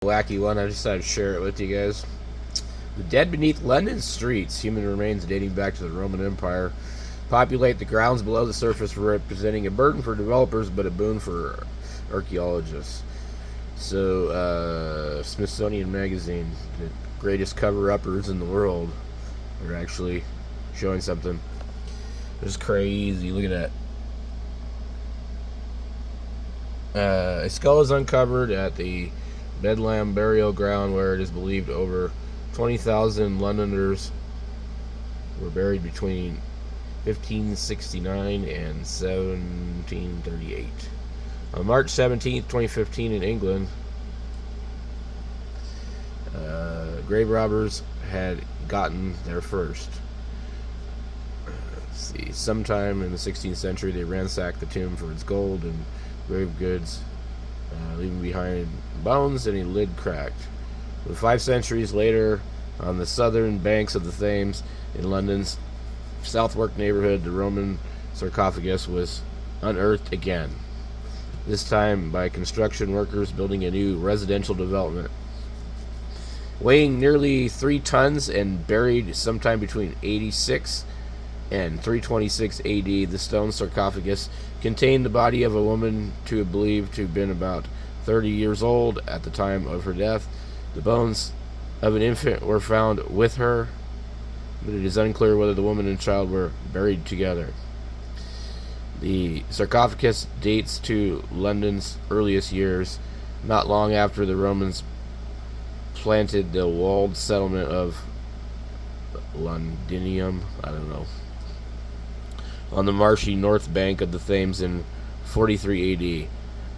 Wacky one. I decided to share it with you guys. The dead beneath London streets, human remains dating back to the Roman Empire, populate the grounds below the surface, representing a burden for developers but a boon for archaeologists. So, Smithsonian Magazine, the greatest cover-uppers in the world, are actually showing something. It's crazy. Look at that. A skull is uncovered at the Bedlam burial ground, where it is believed over 20,000 Londoners were buried between 1569 and 1738. On March 17, 2015, in England, grave robbers had gotten there first. Let's see. Sometime in the 16th century, they ransacked the tomb for its gold and grave goods, leaving behind bones and a lid cracked. But 5 centuries later, on the southern banks of the Thames in London's Southwark neighborhood, the Roman sarcophagus was unearthed again, this time by construction workers building a new residential development. Weighing nearly 3 tons and buried sometime between 86 and 326 AD, the stone sarcophagus contained the body of a woman believed to have been about 30 years old at the time of her death. The bones of an infant were found with her, but it is unclear whether the woman and child were buried together. The sarcophagus dates to London's earliest years, not long after the Romans planted the walled settlement of Londinium, on the marshy north bank of the Thames in 43 AD.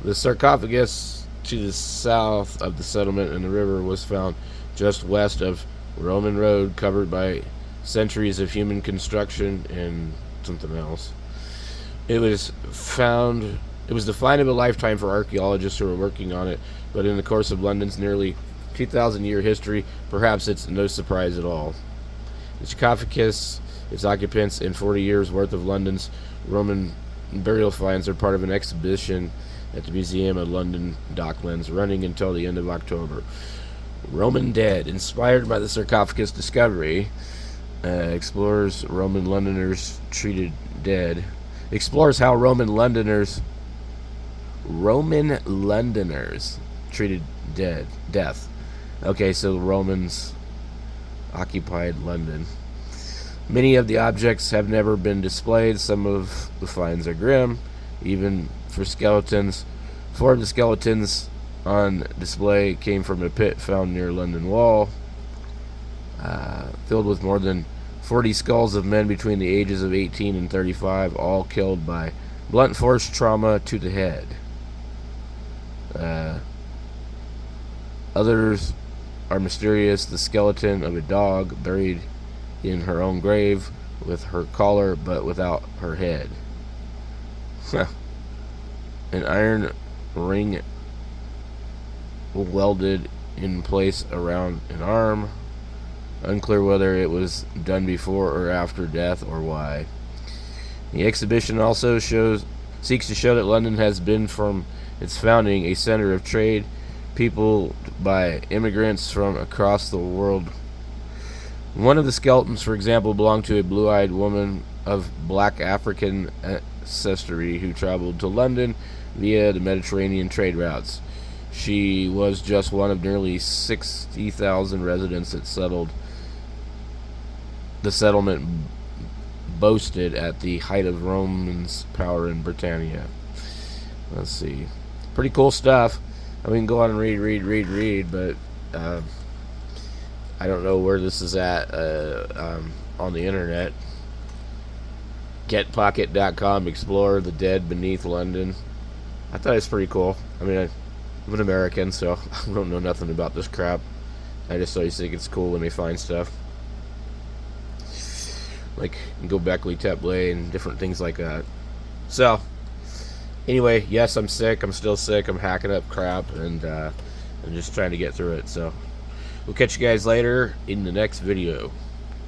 The sarcophagus to the south of the settlement and the river was found just west of Roman Road, covered by centuries of human construction and something else. It was the find of a lifetime for archaeologists who were working on it, but in the course of London's nearly 2,000-year history, perhaps it's no surprise at all. The sarcophagus, its occupants, and 40 years' worth of London's Roman burial finds are part of an exhibition at the Museum of London Docklands, running until the end of October. Roman Dead, inspired by the sarcophagus discovery, explores how Roman Londoners treated death. Okay, so Romans occupied London. Many of the objects have never been displayed. Some of the finds are grim, even for skeletons. 4 of the skeletons on display came from a pit found near London Wall, filled with more than 40 skulls of men between the ages of 18 and 35, all killed by blunt force trauma to the head. Others are mysterious. The skeleton of a dog buried in her own grave, with her collar but without her head. An iron ring welded in place around an arm. Unclear whether it was done before or after death, or why. The exhibition also seeks to show that London has been, from its founding, a center of trade, peopled by immigrants from across the world. One of the skeletons, for example, belonged to a blue-eyed woman of black African ancestry who traveled to London via the Mediterranean trade routes. She was just one of nearly 60,000 residents that the settlement boasted at the height of Roman's power in Britannia. Let's see. Pretty cool stuff. I mean, go on and read, but I don't know where this is at on the internet. Getpocket.com, explore the dead beneath London. I thought it was pretty cool. I mean, I'm an American, so I don't know nothing about this crap. I just always think it's cool when they find stuff. Like Göbekli Tepe and different things like that. So, anyway, yes, I'm sick. I'm still sick. I'm hacking up crap, and I'm just trying to get through it. So, we'll catch you guys later in the next video.